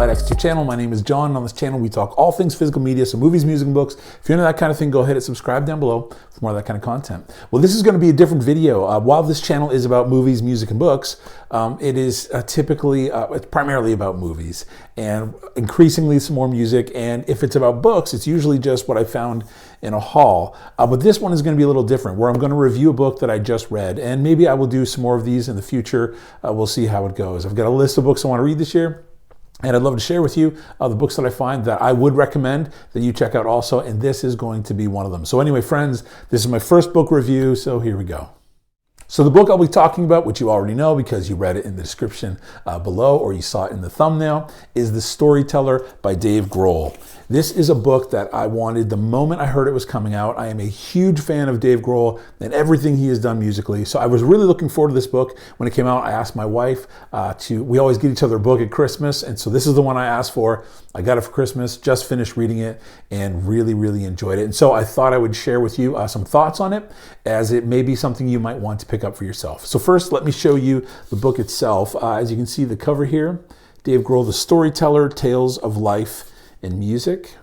Slide X2 channel. My name is John, and on this channel we talk all things physical media, so movies, music, and books. If you're into that kind of thing, go ahead and subscribe down below for more of that kind of content. Well, this is going to be a different video. While this channel is about movies, music, and books, it is it's primarily about movies, and increasingly some more music, and if it's about books, it's usually just what I found in a haul. But this one is going to be a little different, where I'm going to review a book that I just read, and maybe I will do some more of these in the future. We'll see how it goes. I've got a list of books I want to read this year, and I'd love to share with you the books that I find that I would recommend that you check out also, and this is going to be one of them. So anyway, friends, this is my first book review, so here we go. So the book I'll be talking about, which you already know because you read it in the description below or you saw it in the thumbnail, is The Storyteller by Dave Grohl. This is a book that I wanted the moment I heard it was coming out. I am a huge fan of Dave Grohl and everything he has done musically. So I was really looking forward to this book. When it came out, I asked my wife we always get each other a book at Christmas. And so this is the one I asked for. I got it for Christmas, just finished reading it and really, really enjoyed it. And so I thought I would share with you some thoughts on it, as it may be something you might want to pick up for yourself. So first, let me show you the book itself. As you can see the cover here, Dave Grohl, The Storyteller, Tales of Life and Music.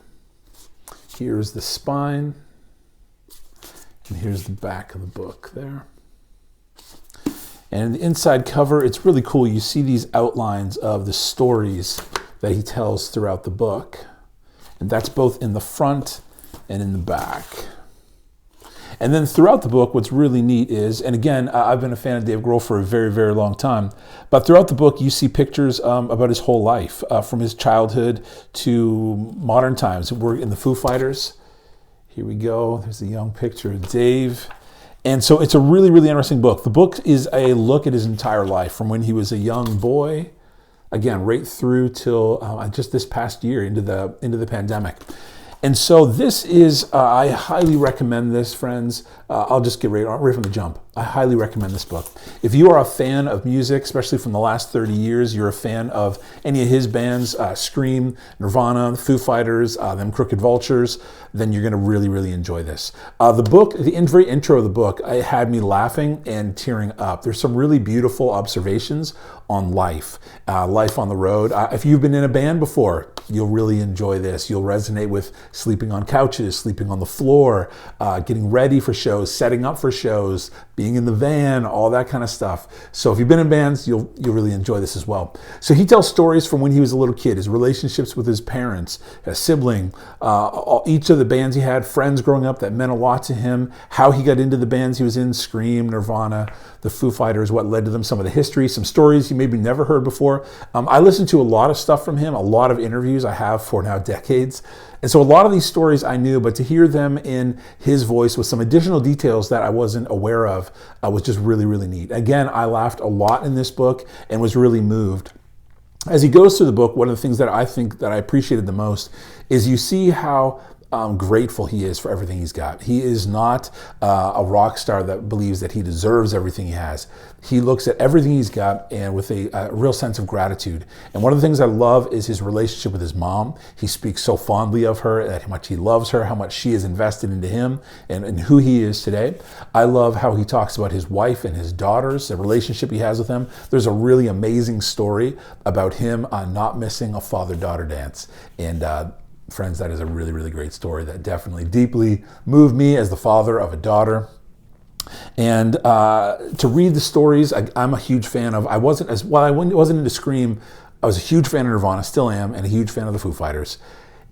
Here's the spine, and here's the back of the book there. And in the inside cover, it's really cool. You see these outlines of the stories that he tells throughout the book. And that's both in the front and in the back. And then throughout the book, what's really neat is, and again, I've been a fan of Dave Grohl for a very, very long time, but throughout the book, you see pictures about his whole life, from his childhood to modern times. We're in the Foo Fighters. Here we go. There's a young picture of Dave. And so it's a really, really interesting book. The book is a look at his entire life, from when he was a young boy, again, right through till just this past year into the pandemic. And so this is, I highly recommend this, friends. I'll just get right from the jump. I highly recommend this book. If you are a fan of music, especially from the last 30 years, you're a fan of any of his bands, Scream, Nirvana, Foo Fighters, them Crooked Vultures, then you're going to really, really enjoy this. The book, the very intro of the book, it had me laughing and tearing up. There's some really beautiful observations on life, life on the road. If you've been in a band before, you'll really enjoy this. You'll resonate with sleeping on couches, sleeping on the floor, getting ready for shows, setting up for shows, being in the van, all that kind of stuff. So if you've been in bands, you'll really enjoy this as well. So he tells stories from when he was a little kid, his relationships with his parents, a sibling, each of the bands he had, friends growing up that meant a lot to him, how he got into the bands he was in, Scream, Nirvana, the Foo Fighters, what led to them, some of the history, some stories you maybe never heard before. I listened to a lot of stuff from him, a lot of interviews I have for now decades. And so a lot of these stories I knew, but to hear them in his voice with some additional details that I wasn't aware of was just really, really neat. Again, I laughed a lot in this book and was really moved. As he goes through the book, one of the things that I think that I appreciated the most is you see how grateful he is for everything he's got. He is not a rock star that believes that he deserves everything he has. He looks at everything he's got and with a real sense of gratitude. And one of the things I love is his relationship with his mom. He speaks so fondly of her, how much he loves her, how much she is invested into him and who he is today. I love how he talks about his wife and his daughters, the relationship he has with them. There's a really amazing story about him not missing a father-daughter dance. And friends, that is a really, really great story that definitely deeply moved me as the father of a daughter. And to read the stories, I'm a huge fan of, I wasn't into Scream, I was a huge fan of Nirvana, still am, and a huge fan of the Foo Fighters.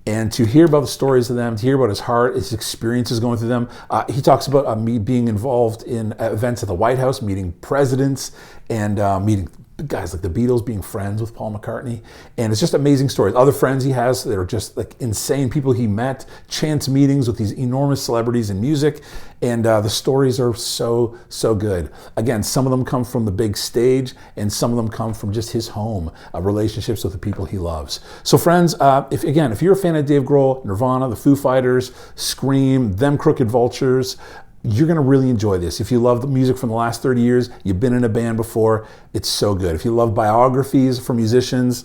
And to hear about the stories of them, to hear about his heart, his experiences going through them. He talks about me being involved in events at the White House, meeting presidents and meeting guys like the Beatles, being friends with Paul McCartney. And it's just amazing stories. Other friends he has that are just like insane people he met, chance meetings with these enormous celebrities in music. And the stories are so, so good. Again, some of them come from the big stage and some of them come from just his home, relationships with the people he loves. So friends, if you're a fan of Dave Grohl, Nirvana, the Foo Fighters, Scream, them Crooked Vultures, you're going to really enjoy this. If you love the music from the last 30 years, you've been in a band before, it's so good. If you love biographies for musicians,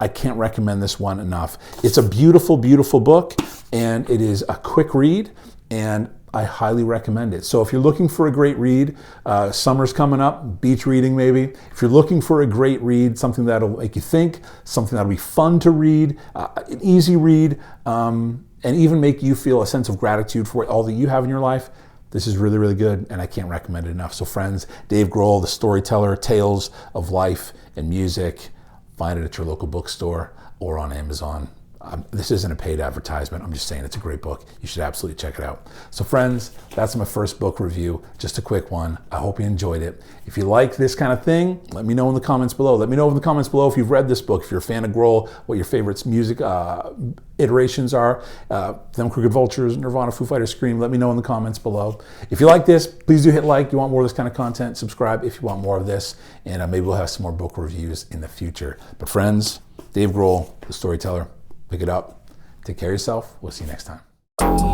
I can't recommend this one enough. It's a beautiful, beautiful book, and it is a quick read, and I highly recommend it. So if you're looking for a great read, summer's coming up, beach reading maybe. If you're looking for a great read, something that'll make you think, something that'll be fun to read, an easy read, and even make you feel a sense of gratitude for all that you have in your life, this is really, really good, and I can't recommend it enough. So friends, Dave Grohl, The Storyteller, Tales of Life and Music. Find it at your local bookstore or on Amazon. This isn't a paid advertisement. I'm just saying it's a great book. You should absolutely check it out. So friends, that's my first book review. Just a quick one. I hope you enjoyed it. If you like this kind of thing, let me know in the comments below. Let me know in the comments below if you've read this book, if you're a fan of Grohl, what your favorite music iterations are. Them Crooked Vultures, Nirvana, Foo Fighters, Scream. Let me know in the comments below. If you like this, please do hit like. You want more of this kind of content, subscribe if you want more of this. And maybe we'll have some more book reviews in the future. But friends, Dave Grohl, The Storyteller. Pick it up. Take care of yourself. We'll see you next time.